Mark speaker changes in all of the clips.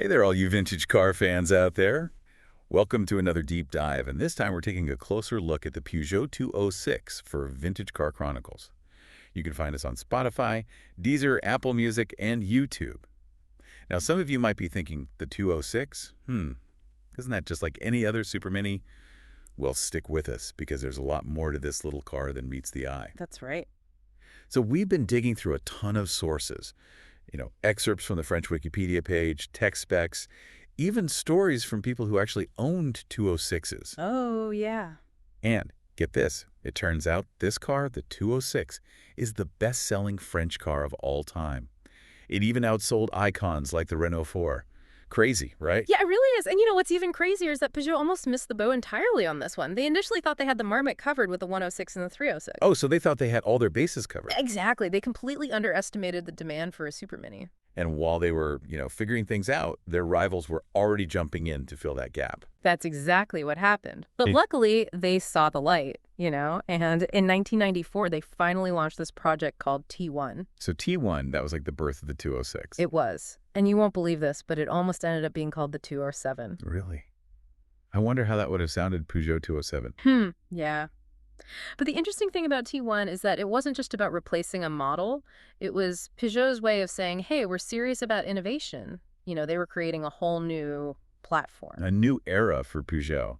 Speaker 1: Hey there, all you vintage car fans out there. Welcome to another deep dive, and this time we're taking a closer look at the Peugeot 206 for Vintage Car Chronicles. You can find us on Spotify, Deezer, Apple Music, and YouTube. Now, some of you might be thinking, the 206? Isn't that just like any other Super Mini? Well, stick with us, because there's a lot more to this little car than meets the eye.
Speaker 2: That's right.
Speaker 1: So we've been digging through a ton of sources. Excerpts from the French Wikipedia page, tech specs, even stories from people who actually owned 206s.
Speaker 2: Oh, yeah.
Speaker 1: And get this, it turns out this car, the 206, is the best-selling French car of all time. It even outsold icons like the Renault 4. Crazy, right?
Speaker 2: Yeah, it really is. And you know what's even crazier is that Peugeot almost missed the boat entirely on this one. They initially thought they had the marmot covered with the 106 and the 306.
Speaker 1: Oh, so they thought they had all their bases covered.
Speaker 2: Exactly. They completely underestimated the demand for a Super Mini.
Speaker 1: And while they were, figuring things out, their rivals were already jumping in to fill that gap.
Speaker 2: That's exactly what happened. But luckily, they saw the light, and in 1994, they finally launched this project called T1.
Speaker 1: So T1, that was like the birth of the 206.
Speaker 2: It was. And you won't believe this, but it almost ended up being called the 207.
Speaker 1: Really? I wonder how that would have sounded, Peugeot 207.
Speaker 2: Yeah. But the interesting thing about T1 is that it wasn't just about replacing a model. It was Peugeot's way of saying, hey, we're serious about innovation. They were creating a whole new platform.
Speaker 1: A new era for Peugeot.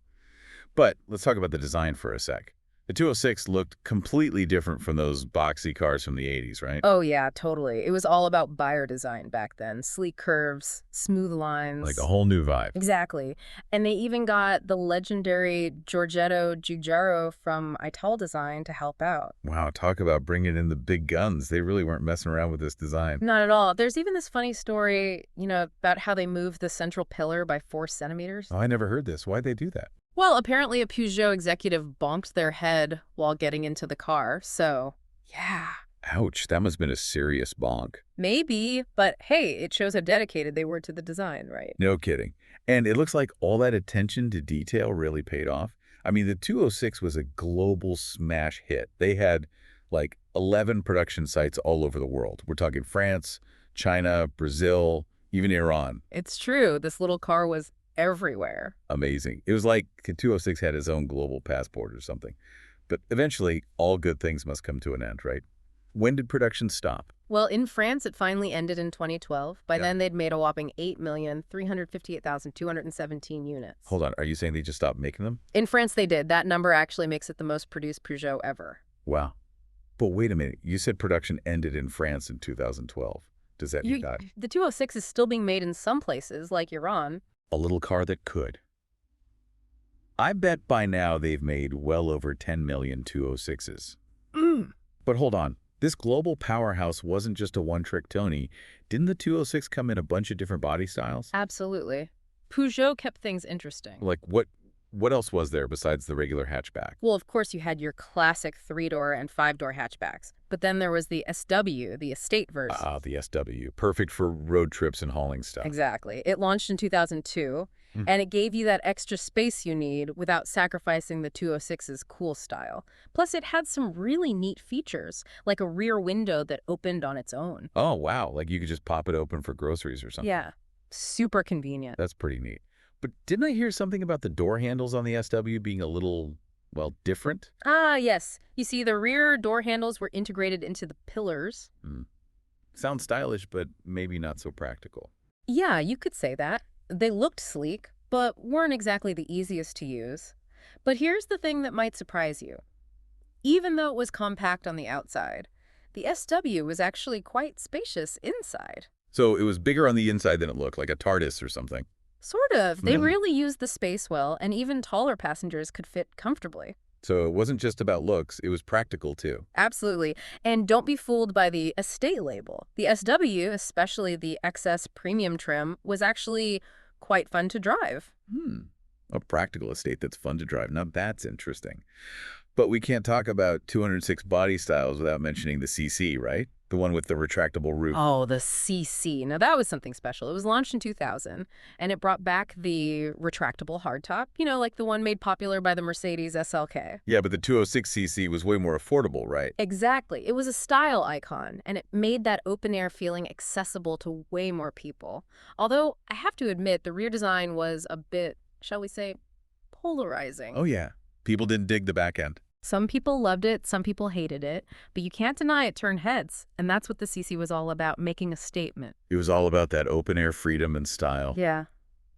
Speaker 1: But let's talk about the design for a sec. The 206 looked completely different from those boxy cars from the 80s, right?
Speaker 2: Oh, yeah, totally. It was all about buyer design back then. Sleek curves, smooth lines.
Speaker 1: Like a whole new vibe.
Speaker 2: Exactly. And they even got the legendary Giorgetto Giugiaro from Italdesign to help out.
Speaker 1: Wow, talk about bringing in the big guns. They really weren't messing around with this design.
Speaker 2: Not at all. There's even this funny story, about how they moved the central pillar by 4 centimeters.
Speaker 1: Oh, I never heard this. Why'd they do that?
Speaker 2: Well, apparently a Peugeot executive bonked their head while getting into the car, so yeah.
Speaker 1: Ouch, that must have been a serious bonk.
Speaker 2: Maybe, but hey, it shows how dedicated they were to the design, right?
Speaker 1: No kidding. And it looks like all that attention to detail really paid off. I mean, the 206 was a global smash hit. They had like 11 production sites all over the world. We're talking France, China, Brazil, even Iran.
Speaker 2: It's true. This little car was everywhere.
Speaker 1: Amazing. It was like the 206 had its own global passport or something. But eventually, all good things must come to an end, right? When did production stop?
Speaker 2: Well, in France, it finally ended in 2012. By then, they'd made a whopping 8,358,217 units.
Speaker 1: Hold on. Are you saying they just stopped making them?
Speaker 2: In France, they did. That number actually makes it the most produced Peugeot ever.
Speaker 1: Wow. But wait a minute. You said production ended in France in 2012. Does that mean that?
Speaker 2: The 206 is still being made in some places, like Iran.
Speaker 1: A little car that could. I bet by now they've made well over 10 million 206s. But hold on. This global powerhouse wasn't just a one-trick Tony. Didn't the 206 come in a bunch of different body styles?
Speaker 2: Absolutely. Peugeot kept things interesting.
Speaker 1: Like what else was there besides the regular hatchback?
Speaker 2: Well, of course, you had your classic 3-door and 5-door hatchbacks. But then there was the SW, the estate version.
Speaker 1: Ah, the SW. Perfect for road trips and hauling stuff.
Speaker 2: Exactly. It launched in 2002, and it gave you that extra space you need without sacrificing the 206's cool style. Plus, it had some really neat features, like a rear window that opened on its own.
Speaker 1: Oh, wow. Like you could just pop it open for groceries or something.
Speaker 2: Yeah. Super convenient.
Speaker 1: That's pretty neat. But didn't I hear something about the door handles on the SW being a little, well, different?
Speaker 2: Ah, yes. You see, the rear door handles were integrated into the pillars.
Speaker 1: Sounds stylish, but maybe not so practical.
Speaker 2: Yeah, you could say that. They looked sleek, but weren't exactly the easiest to use. But here's the thing that might surprise you. Even though it was compact on the outside, the SW was actually quite spacious inside.
Speaker 1: So it was bigger on the inside than it looked, like a TARDIS or something.
Speaker 2: Sort of. They really used the space well, and even taller passengers could fit comfortably.
Speaker 1: So it wasn't just about looks, it was practical too.
Speaker 2: Absolutely. And don't be fooled by the estate label. The SW, especially the XS premium trim, was actually quite fun to drive.
Speaker 1: A practical estate that's fun to drive. Now that's interesting. But we can't talk about 206 body styles without mentioning the CC, right? The one with the retractable roof.
Speaker 2: Oh, the CC. Now, that was something special. It was launched in 2000, and it brought back the retractable hardtop, like the one made popular by the Mercedes SLK.
Speaker 1: Yeah, but the 206cc was way more affordable, right?
Speaker 2: Exactly. It was a style icon, and it made that open-air feeling accessible to way more people. Although, I have to admit, the rear design was a bit, shall we say, polarizing.
Speaker 1: Oh, yeah. People didn't dig the back end.
Speaker 2: Some people loved it, some people hated it, but you can't deny it turned heads, and that's what the CC was all about, making a statement.
Speaker 1: It was all about that open-air freedom and style.
Speaker 2: Yeah.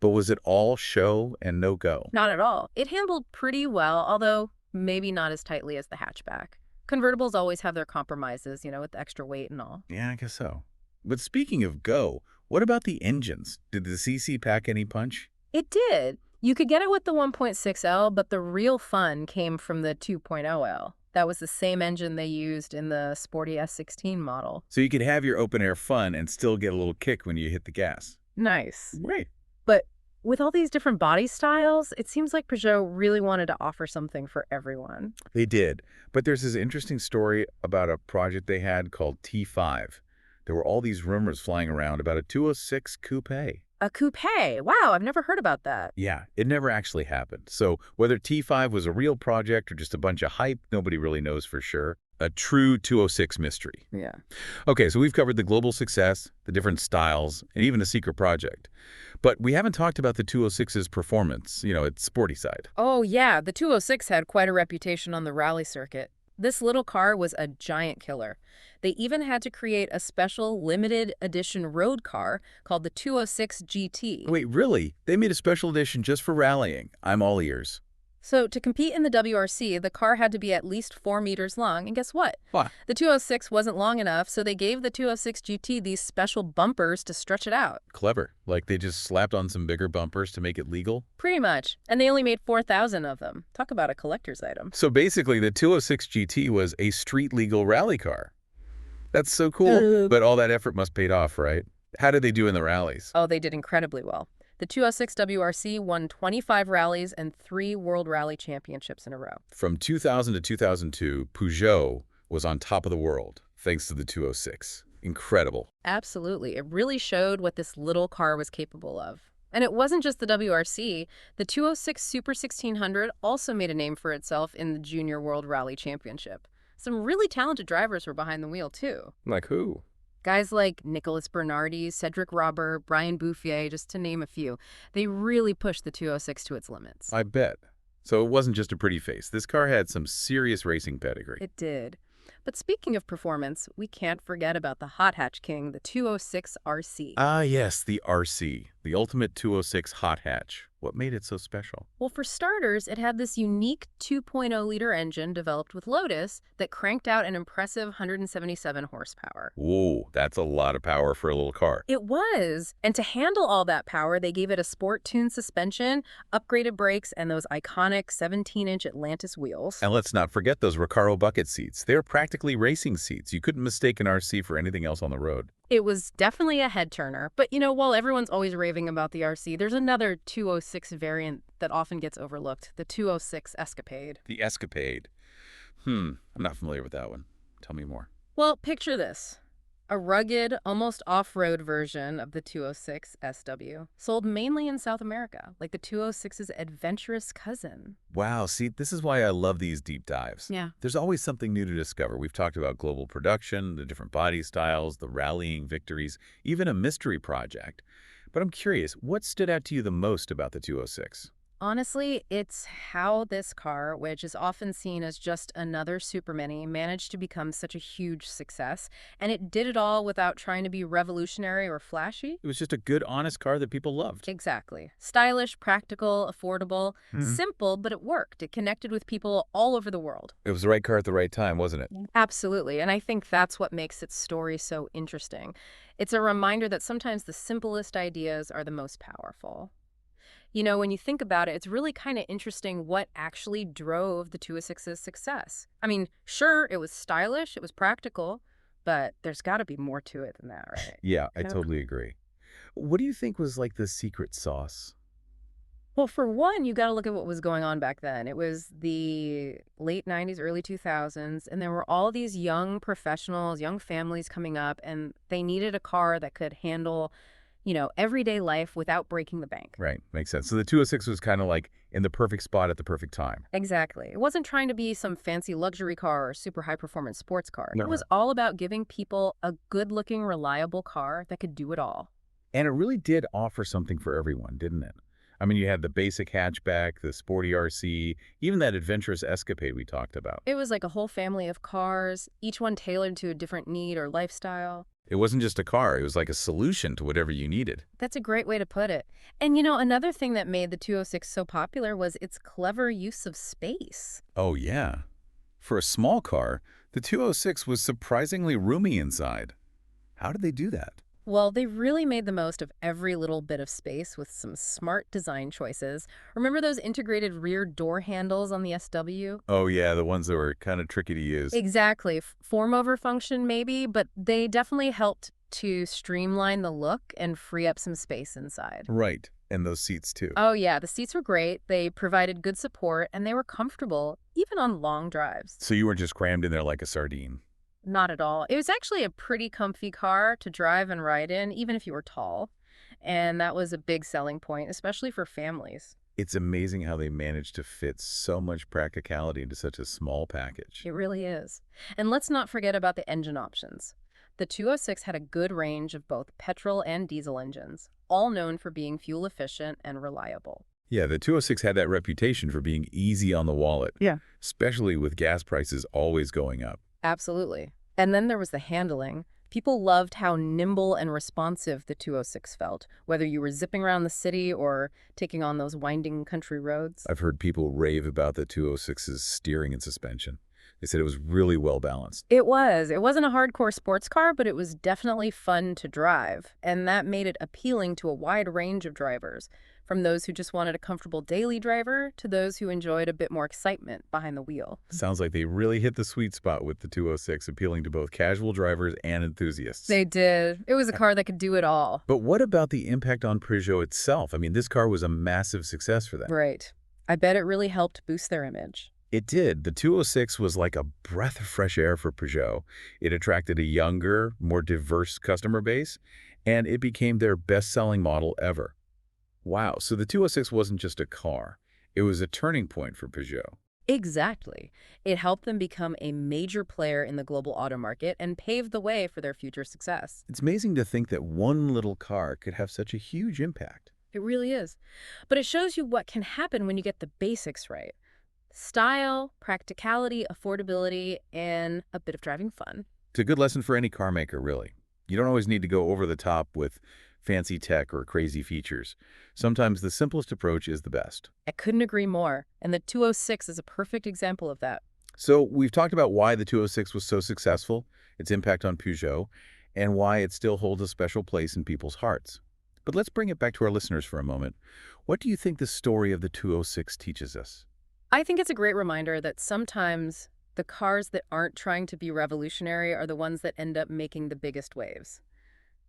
Speaker 1: But was it all show and no go?
Speaker 2: Not at all. It handled pretty well, although maybe not as tightly as the hatchback. Convertibles always have their compromises, with the extra weight and all.
Speaker 1: Yeah, I guess so. But speaking of go, what about the engines? Did the CC pack any punch?
Speaker 2: It did. You could get it with the 1.6L, but the real fun came from the 2.0L. That was the same engine they used in the sporty S16 model.
Speaker 1: So you could have your open-air fun and still get a little kick when you hit the gas.
Speaker 2: Nice.
Speaker 1: Great.
Speaker 2: But with all these different body styles, it seems like Peugeot really wanted to offer something for everyone.
Speaker 1: They did. But there's this interesting story about a project they had called T5. There were all these rumors flying around about a 206 coupe.
Speaker 2: A coupe. Wow, I've never heard about that.
Speaker 1: Yeah, it never actually happened. So whether T5 was a real project or just a bunch of hype, nobody really knows for sure. A true 206 mystery.
Speaker 2: Yeah.
Speaker 1: Okay, so we've covered the global success, the different styles, and even a secret project. But we haven't talked about the 206's performance, its sporty side.
Speaker 2: Oh, yeah, the 206 had quite a reputation on the rally circuit. This little car was a giant killer. They even had to create a special limited edition road car called the 206 GT.
Speaker 1: Wait, really? They made a special edition just for rallying. I'm all ears.
Speaker 2: So to compete in the WRC, the car had to be at least 4 meters long, and guess what?
Speaker 1: What?
Speaker 2: The 206 wasn't long enough, so they gave the 206 GT these special bumpers to stretch it out.
Speaker 1: Clever. Like they just slapped on some bigger bumpers to make it legal?
Speaker 2: Pretty much. And they only made 4,000 of them. Talk about a collector's item.
Speaker 1: So basically, the 206 GT was a street-legal rally car. That's so cool. But all that effort must paid off, right? How did they do in the rallies?
Speaker 2: Oh, they did incredibly well. The 206 WRC won 25 rallies and 3 World Rally Championships in a row.
Speaker 1: From 2000 to 2002, Peugeot was on top of the world, thanks to the 206. Incredible.
Speaker 2: Absolutely. It really showed what this little car was capable of. And it wasn't just the WRC. The 206 Super 1600 also made a name for itself in the Junior World Rally Championship. Some really talented drivers were behind the wheel, too.
Speaker 1: Like who?
Speaker 2: Guys like Nicholas Bernardi, Cedric Robber, Brian Bouffier, just to name a few. They really pushed the 206 to its limits.
Speaker 1: I bet. So it wasn't just a pretty face. This car had some serious racing pedigree.
Speaker 2: It did. But speaking of performance, we can't forget about the hot hatch king, the 206 RC.
Speaker 1: Ah, yes, the RC, the ultimate 206 hot hatch. What made it so special?
Speaker 2: Well, for starters, it had this unique 2.0-liter engine developed with Lotus that cranked out an impressive 177 horsepower.
Speaker 1: Whoa, that's a lot of power for a little car.
Speaker 2: It was. And to handle all that power, they gave it a sport-tuned suspension, upgraded brakes, and those iconic 17-inch Atlantis wheels.
Speaker 1: And let's not forget those Recaro bucket seats. They're practically racing seats. You couldn't mistake an RC for anything else on the road.
Speaker 2: It was definitely a head-turner. But, while everyone's always raving about the RC, there's another 206 variant that often gets overlooked, the 206 Escapade.
Speaker 1: The Escapade. I'm not familiar with that one. Tell me more.
Speaker 2: Well, picture this. A rugged, almost off-road version of the 206 SW, sold mainly in South America, like the 206's adventurous cousin.
Speaker 1: Wow, see, this is why I love these deep dives.
Speaker 2: Yeah.
Speaker 1: There's always something new to discover. We've talked about global production, the different body styles, the rallying victories, even a mystery project. But I'm curious, what stood out to you the most about the 206?
Speaker 2: Honestly, it's how this car, which is often seen as just another Super Mini, managed to become such a huge success. And it did it all without trying to be revolutionary or flashy.
Speaker 1: It was just a good, honest car that people loved.
Speaker 2: Exactly. Stylish, practical, affordable, simple, but it worked. It connected with people all over the world.
Speaker 1: It was the right car at the right time, wasn't it?
Speaker 2: Absolutely. And I think that's what makes its story so interesting. It's a reminder that sometimes the simplest ideas are the most powerful. When you think about it, it's really kind of interesting what actually drove the 206's success. I mean, sure, it was stylish, it was practical, but there's got to be more to it than that, right?
Speaker 1: Yeah, I totally agree. What do you think was like the secret sauce?
Speaker 2: Well, for one, you got to look at what was going on back then. It was the late 90s, early 2000s, and there were all these young professionals, young families coming up, and they needed a car that could handle, everyday life without breaking the bank.
Speaker 1: Right, makes sense. So the 206 was kind of like in the perfect spot at the perfect time.
Speaker 2: Exactly. It wasn't trying to be some fancy luxury car or super high performance sports car. It
Speaker 1: No.
Speaker 2: was all about giving people a good looking, reliable car that could do it all.
Speaker 1: And it really did offer something for everyone, didn't it? I mean, you had the basic hatchback, the sporty RC, even that adventurous Escapade we talked about.
Speaker 2: It was like a whole family of cars, each one tailored to a different need or lifestyle.
Speaker 1: It wasn't just a car, it was like a solution to whatever you needed.
Speaker 2: That's a great way to put it. And another thing that made the 206 so popular was its clever use of space.
Speaker 1: Oh, yeah. For a small car, the 206 was surprisingly roomy inside. How did they do that?
Speaker 2: Well, they really made the most of every little bit of space with some smart design choices. Remember those integrated rear door handles on the SW?
Speaker 1: Oh, yeah, the ones that were kind of tricky to use.
Speaker 2: Exactly. Form over function, maybe, but they definitely helped to streamline the look and free up some space inside.
Speaker 1: Right, and those seats too.
Speaker 2: Oh, yeah, the seats were great. They provided good support, and they were comfortable, even on long drives.
Speaker 1: So you weren't just crammed in there like a sardine.
Speaker 2: Not at all. It was actually a pretty comfy car to drive and ride in, even if you were tall. And that was a big selling point, especially for families.
Speaker 1: It's amazing how they managed to fit so much practicality into such a small package.
Speaker 2: It really is. And let's not forget about the engine options. The 206 had a good range of both petrol and diesel engines, all known for being fuel efficient and reliable.
Speaker 1: Yeah, the 206 had that reputation for being easy on the wallet,
Speaker 2: Yeah.
Speaker 1: especially with gas prices always going up.
Speaker 2: Absolutely. And then there was the handling. People loved how nimble and responsive the 206 felt, whether you were zipping around the city or taking on those winding country roads.
Speaker 1: I've heard people rave about the 206's steering and suspension. They said it was really well balanced.
Speaker 2: It was. It wasn't a hardcore sports car, but it was definitely fun to drive. And that made it appealing to a wide range of drivers, from those who just wanted a comfortable daily driver to those who enjoyed a bit more excitement behind the wheel.
Speaker 1: Sounds like they really hit the sweet spot with the 206, appealing to both casual drivers and enthusiasts.
Speaker 2: They did. It was a car that could do it all.
Speaker 1: But what about the impact on Peugeot itself? I mean, this car was a massive success for them.
Speaker 2: Right. I bet it really helped boost their image.
Speaker 1: It did. The 206 was like a breath of fresh air for Peugeot. It attracted a younger, more diverse customer base, and it became their best-selling model ever. Wow, so the 206 wasn't just a car. It was a turning point for Peugeot.
Speaker 2: Exactly. It helped them become a major player in the global auto market and paved the way for their future success.
Speaker 1: It's amazing to think that one little car could have such a huge impact.
Speaker 2: It really is. But it shows you what can happen when you get the basics right. Style, practicality, affordability, and a bit of driving fun.
Speaker 1: It's a good lesson for any car maker, really. You don't always need to go over the top with fancy tech or crazy features. Sometimes the simplest approach is the best.
Speaker 2: I couldn't agree more, and the 206 is a perfect example of that.
Speaker 1: So we've talked about why the 206 was so successful, its impact on Peugeot, and why it still holds a special place in people's hearts. But let's bring it back to our listeners for a moment. What do you think the story of the 206 teaches us?
Speaker 2: I think it's a great reminder that sometimes the cars that aren't trying to be revolutionary are the ones that end up making the biggest waves.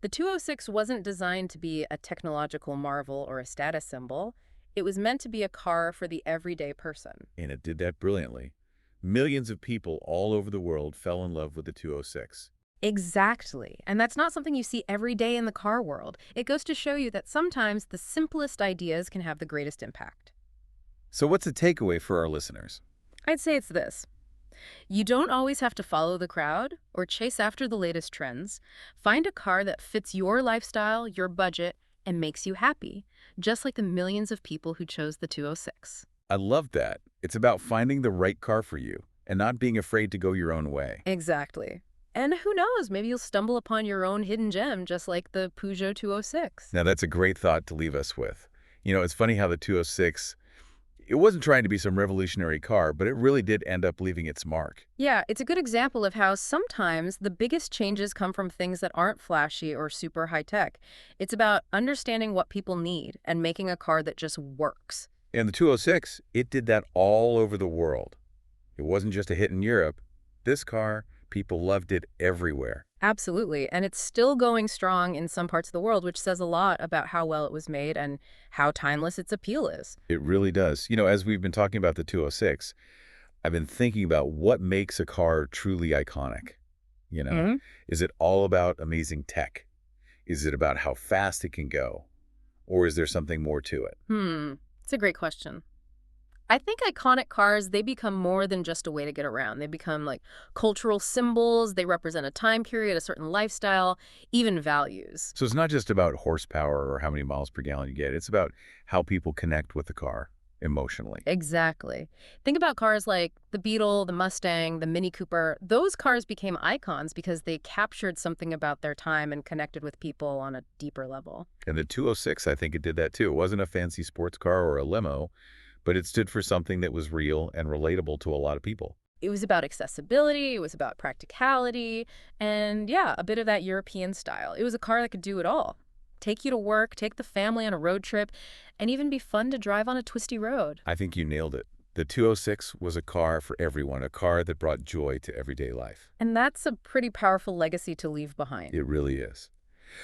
Speaker 2: The 206 wasn't designed to be a technological marvel or a status symbol. It was meant to be a car for the everyday person.
Speaker 1: And it did that brilliantly. Millions of people all over the world fell in love with the 206.
Speaker 2: Exactly. And that's not something you see every day in the car world. It goes to show you that sometimes the simplest ideas can have the greatest impact.
Speaker 1: So what's the takeaway for our listeners?
Speaker 2: I'd say it's this. You don't always have to follow the crowd or chase after the latest trends. Find a car that fits your lifestyle, your budget, and makes you happy, just like the millions of people who chose the 206.
Speaker 1: I love that. It's about finding the right car for you and not being afraid to go your own way.
Speaker 2: Exactly. And who knows, maybe you'll stumble upon your own hidden gem, just like the Peugeot 206.
Speaker 1: Now, that's a great thought to leave us with. You know, it's funny how the 206, it wasn't trying to be some revolutionary car, but it really did end up leaving its mark.
Speaker 2: Yeah, it's a good example of how sometimes the biggest changes come from things that aren't flashy or super high-tech. It's about understanding what people need and making a car that just works.
Speaker 1: And the 206, it did that all over the world. It wasn't just a hit in Europe. This car, people loved it everywhere.
Speaker 2: Absolutely. And it's still going strong in some parts of the world, which says a lot about how well it was made and how timeless its appeal is.
Speaker 1: It really does. As we've been talking about the 206, I've been thinking about what makes a car truly iconic. You know,
Speaker 2: Hmm.
Speaker 1: is it all about amazing tech? Is it about how fast it can go? Or is there something more to it?
Speaker 2: It's a great question. I think iconic cars, they become more than just a way to get around. They become like cultural symbols. They represent a time period, a certain lifestyle, even values.
Speaker 1: So it's not just about horsepower or how many miles per gallon you get. It's about how people connect with the car emotionally.
Speaker 2: Exactly. Think about cars like the Beetle, the Mustang, the Mini Cooper. Those cars became icons because they captured something about their time and connected with people on a deeper level.
Speaker 1: And the 206, I think it did that too. It wasn't a fancy sports car or a limo, but it stood for something that was real and relatable to a lot of people.
Speaker 2: It was about accessibility, it was about practicality, and yeah, a bit of that European style. It was a car that could do it all. Take you to work, take the family on a road trip, and even be fun to drive on a twisty road.
Speaker 1: I think you nailed it. The 206 was a car for everyone, a car that brought joy to everyday life.
Speaker 2: And that's a pretty powerful legacy to leave behind.
Speaker 1: It really is.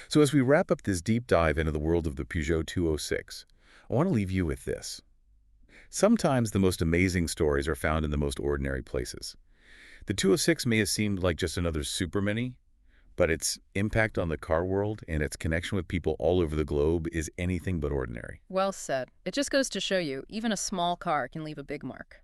Speaker 1: So as we wrap up this deep dive into the world of the Peugeot 206, I want to leave you with this. Sometimes the most amazing stories are found in the most ordinary places. The 206 may have seemed like just another super mini, but its impact on the car world and its connection with people all over the globe is anything but ordinary.
Speaker 2: Well said. It just goes to show you, even a small car can leave a big mark.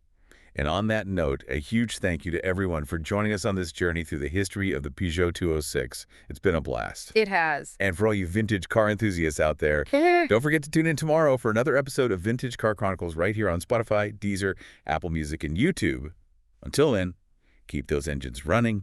Speaker 1: And on that note, a huge thank you to everyone for joining us on this journey through the history of the Peugeot 206. It's been a blast.
Speaker 2: It has.
Speaker 1: And for all you vintage car enthusiasts out there, don't forget to tune in tomorrow for another episode of Vintage Car Chronicles right here on Spotify, Deezer, Apple Music, and YouTube. Until then, keep those engines running,